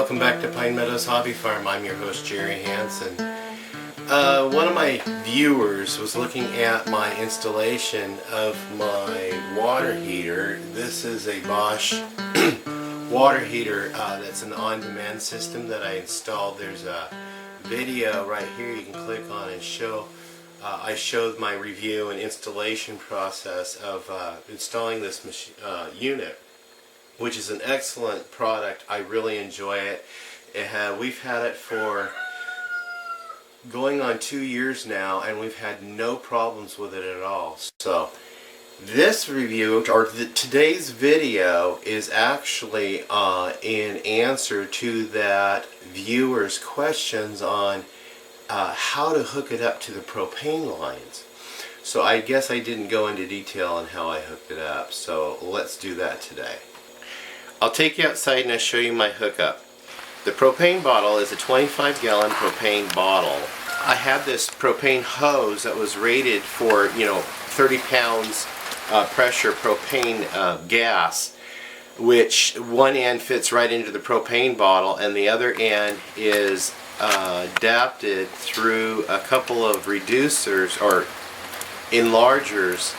Welcome back to Pine Meadows Hobby Farm. I'm your host, Jerry Hansen. One of my viewers was looking at my installation of my water heater. This is a Bosch water heater that's an on-demand system that I installed. There's a video right here you can click on and show. I showed my review and installation process of installing this unit, which is an excellent product. I really enjoy it. We've had it for going on 2 years now, and we've had no problems with it at all. So this review, or today's video, is actually in answer to that viewer's questions on how to hook it up to the propane lines. So I guess I didn't go into detail on how I hooked it up, so let's do that today. I'll take you outside and I'll show you my hookup. The propane bottle is a 25-gallon propane bottle. I have this propane hose that was rated for 30 pounds pressure propane gas, which one end fits right into the propane bottle and the other end is adapted through a couple of reducers or enlargers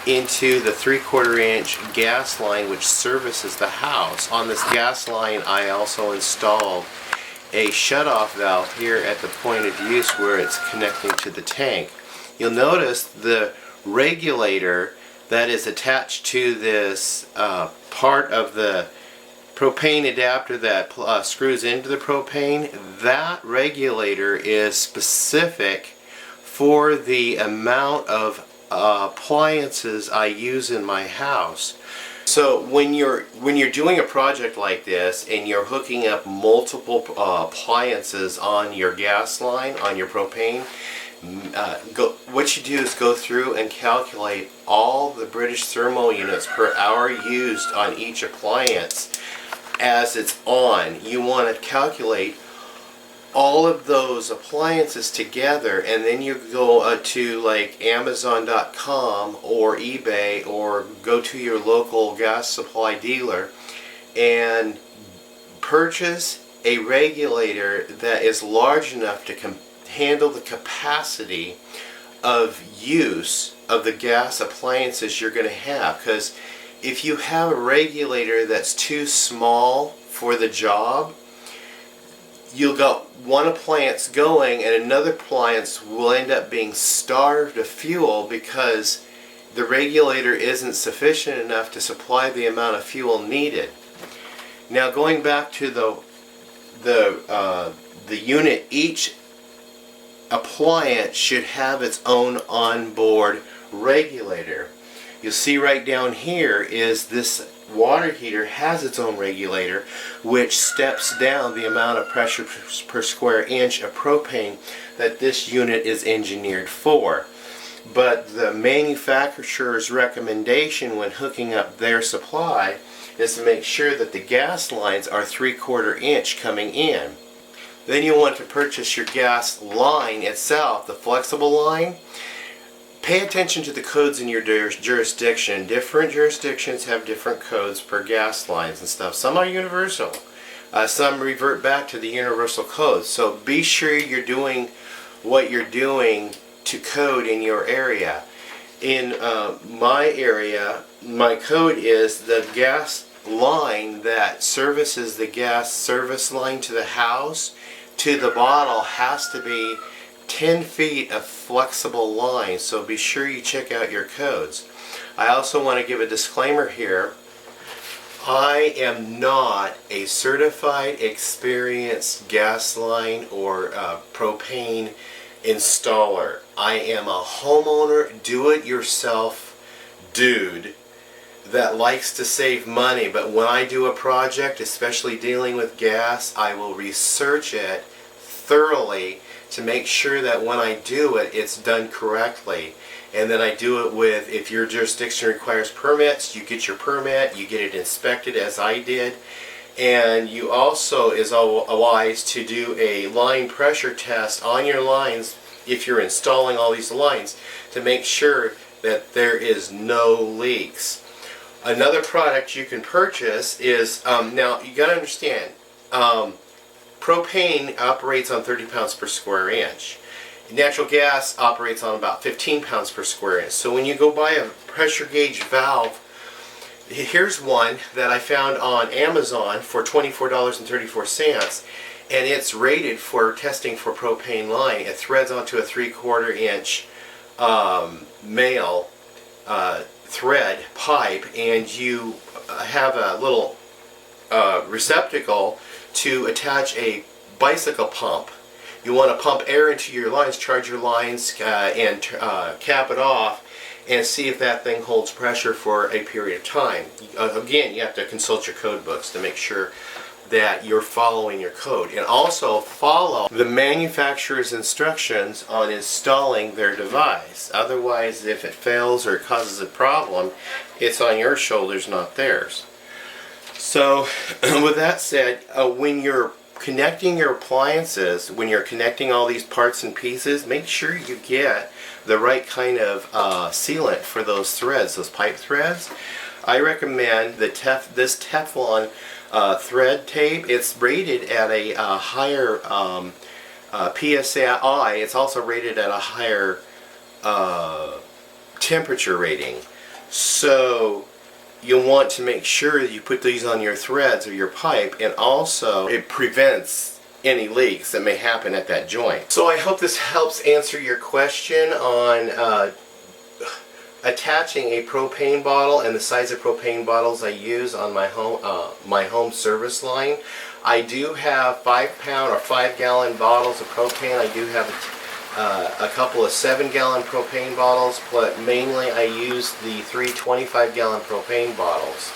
into the 3/4 inch gas line which services the house. On this gas line I also installed a shutoff valve here at the point of use where it's connecting to the tank. You'll notice the regulator that is attached to this part of the propane adapter that screws into the propane. That regulator is specific for the amount of appliances I use in my house. So when you're doing a project like this and you're hooking up multiple appliances on your gas line, on your propane, what you do is go through and calculate all the British thermal units per hour used on each appliance as it's on. You want to calculate all of those appliances together, and then you go to like Amazon.com or eBay or go to your local gas supply dealer and purchase a regulator that is large enough to handle the capacity of use of the gas appliances you're going to have. Because if you have a regulator that's too small for the job, you'll got one appliance going and another appliance will end up being starved of fuel because the regulator isn't sufficient enough to supply the amount of fuel needed. Now going back to the unit, each appliance should have its own onboard regulator. You'll see right down here is this water heater has its own regulator which steps down the amount of pressure per square inch of propane that this unit is engineered for. But the manufacturer's recommendation when hooking up their supply is to make sure that the gas lines are 3/4 inch coming in. Then you want to purchase your gas line itself, the flexible line. Pay attention to the codes in your jurisdiction. Different jurisdictions have different codes per gas lines and stuff. Some are universal. Some revert back to the universal codes. So be sure you're doing what you're doing to code in your area. In my area, my code is the gas line that services the gas service line to the house to the bottle has to be 10 feet of flexible line, so be sure you check out your codes. I also want to give a disclaimer here. I am not a certified, experienced gas line or propane installer. I am a homeowner, do-it-yourself dude that likes to save money, but when I do a project, especially dealing with gas, I will research it thoroughly to make sure that when I do it, it's done correctly. And then I do it with, if your jurisdiction requires permits, you get your permit, you get it inspected as I did. And you also is wise to do a line pressure test on your lines if you're installing all these lines to make sure that there is no leaks. Another product you can purchase is, now you got to understand, Propane operates on 30 pounds per square inch. Natural gas operates on about 15 pounds per square inch. So when you go buy a pressure gauge valve, here's one that I found on Amazon for $24.34, and it's rated for testing for propane line. It threads onto a 3/4 inch male thread pipe, and you have a little receptacle to attach a bicycle pump. You want to pump air into your lines, charge your lines, and cap it off, and see if that thing holds pressure for a period of time. Again, you have to consult your code books to make sure that you're following your code, and also follow the manufacturer's instructions on installing their device. Otherwise, if it fails or it causes a problem, it's on your shoulders, not theirs. So with that said, when you're connecting your appliances, when you're connecting all these parts and pieces, make sure you get the right kind of sealant for those threads, those pipe threads. I recommend this Teflon thread tape. It's rated at a higher PSI. It's also rated at a higher temperature rating. So you'll want to make sure that you put these on your threads or your pipe, and also it prevents any leaks that may happen at that joint. So I hope this helps answer your question on attaching a propane bottle and the size of propane bottles I use on my home service line. I do have 5-pound or 5-gallon bottles of propane. I do have a couple of 7-gallon propane bottles, but mainly I use the 3 25-gallon propane bottles.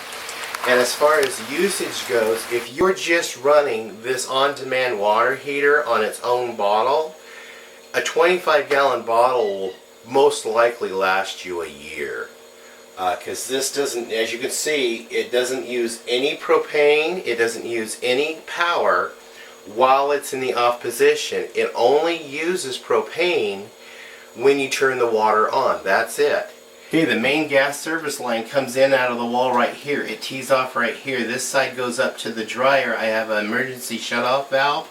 And as far as usage goes, if you're just running this on-demand water heater on its own bottle, a 25-gallon bottle will most likely last you a year. Because this doesn't, as you can see, it doesn't use any propane, it doesn't use any power while it's in the off position. It only uses propane when you turn the water on. That's it. Okay, the main gas service line comes in out of the wall right here. It tees off right here. This side goes up to the dryer. I have an emergency shutoff valve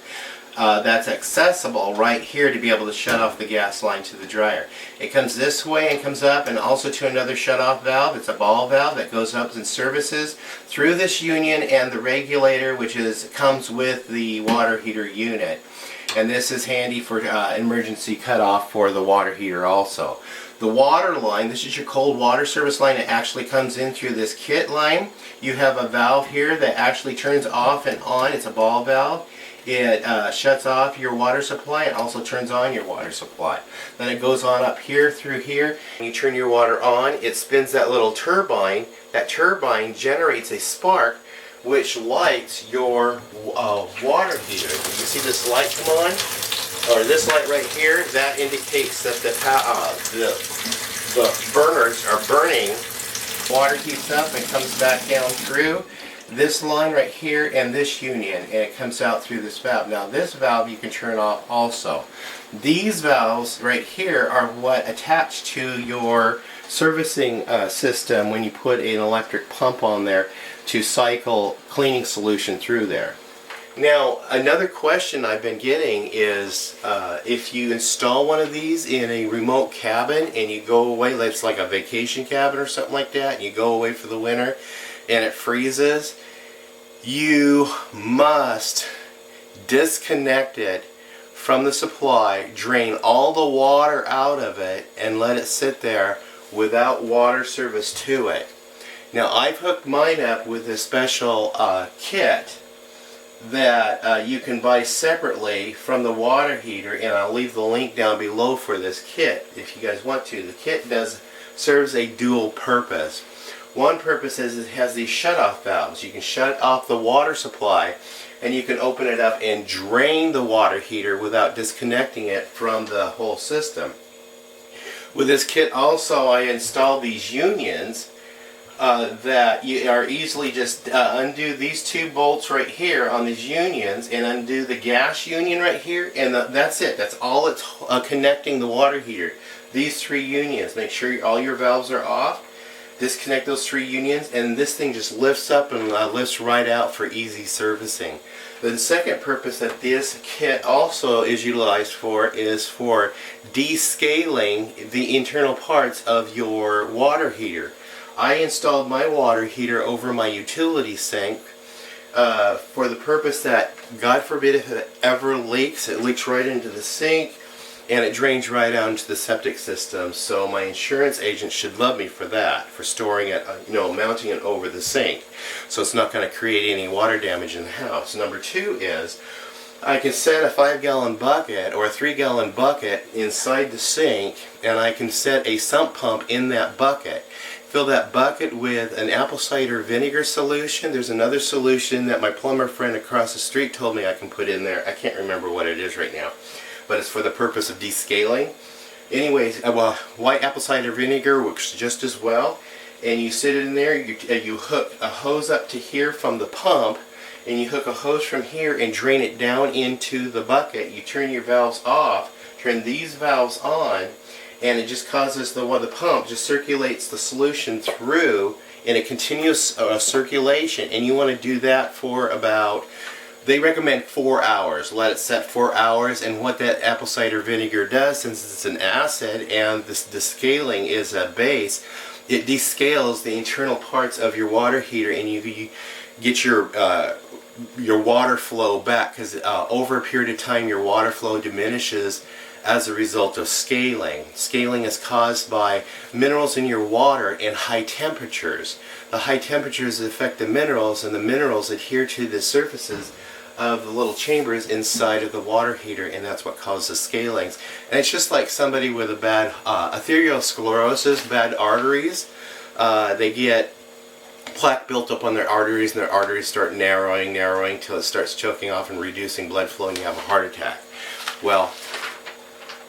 that's accessible right here to be able to shut off the gas line to the dryer. It comes this way and comes up, and also to another shutoff valve. It's a ball valve that goes up and services through this union and the regulator, which comes with the water heater unit. And this is handy for emergency cutoff for the water heater also. The water line, this is your cold water service line. It actually comes in through this kit line. You have a valve here that actually turns off and on. It's a ball valve. It shuts off your water supply and also turns on your water supply. Then it goes on up here through here. When you turn your water on, it spins that little turbine. That turbine generates a spark which lights your water heater. You see this light come on? Or this light right here, that indicates that the burners are burning. Water heats up and comes back down through this line right here and this union, and it comes out through this valve. Now this valve you can turn off also. These valves right here are what attach to your servicing system when you put an electric pump on there to cycle cleaning solution through there. Now, another question I've been getting is if you install one of these in a remote cabin and you go away, it's like a vacation cabin or something like that, and you go away for the winter and it freezes, you must disconnect it from the supply, drain all the water out of it, and let it sit there without water service to it. Now, I've hooked mine up with a special kit that you can buy separately from the water heater, and I'll leave the link down below for this kit if you guys want to. The kit serves a dual purpose. One purpose is it has these shut-off valves. You can shut off the water supply, and you can open it up and drain the water heater without disconnecting it from the whole system. With this kit also, I installed these unions that you are easily just undo these two bolts right here on these unions and undo the gas union right here, and that's it. That's all it's connecting the water heater. These three unions. Make sure all your valves are off, disconnect those 3 unions, and this thing just lifts up and lifts right out for easy servicing. The second purpose that this kit also is utilized for is for descaling the internal parts of your water heater. I installed my water heater over my utility sink for the purpose that, God forbid, if it ever leaks, it leaks right into the sink and it drains right out into the septic system. So my insurance agent should love me for that, for storing it, mounting it over the sink, so it's not going to create any water damage in the house. Number 2 is I can set a 5-gallon bucket or a 3-gallon bucket inside the sink, and I can set a sump pump in that bucket. Fill that bucket with an apple cider vinegar solution. There's another solution that my plumber friend across the street told me I can put in there. I can't remember what it is right now, but it's for the purpose of descaling. Anyways, white apple cider vinegar works just as well. And you sit it in there, you hook a hose up to here from the pump, and you hook a hose from here and drain it down into the bucket. You turn your valves off, turn these valves on, and it just causes the pump just circulates the solution through in a continuous circulation. And you want to do that for about, they recommend 4 hours. Let it set 4 hours, and what that apple cider vinegar does, since it's an acid and this descaling is a base, it descales the internal parts of your water heater, and you get your water flow back, because over a period of time your water flow diminishes as a result of scaling. Scaling is caused by minerals in your water and high temperatures. The high temperatures affect the minerals, and the minerals adhere to the surfaces of the little chambers inside of the water heater, and that's what causes scalings. And it's just like somebody with a bad atherosclerosis, bad arteries. They get plaque built up on their arteries, and their arteries start narrowing till it starts choking off and reducing blood flow, and you have a heart attack. Well,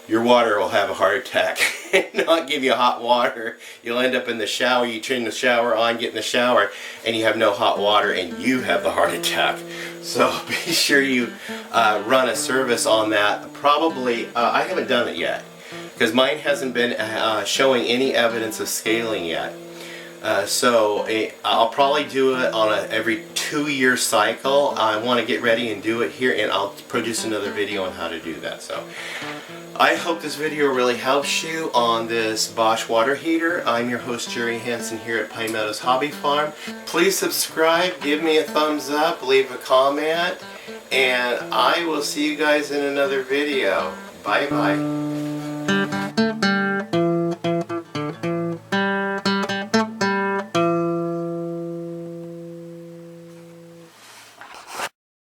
your water will have a heart attack and not give you hot water. You'll end up in the shower, you turn the shower on, get in the shower, and you have no hot water, and you have the heart attack. So be sure you run a service on that. Probably, I haven't done it yet, because mine hasn't been showing any evidence of scaling yet. I'll probably do it on a every 2-year cycle. I want to get ready and do it here, and I'll produce another video on how to do that. So I hope this video really helps you on this Bosch water heater. I'm your host, Jerry Hansen, here at Pine Meadows Hobby Farm. Please subscribe, give me a thumbs up, leave a comment, and I will see you guys in another video. Bye bye.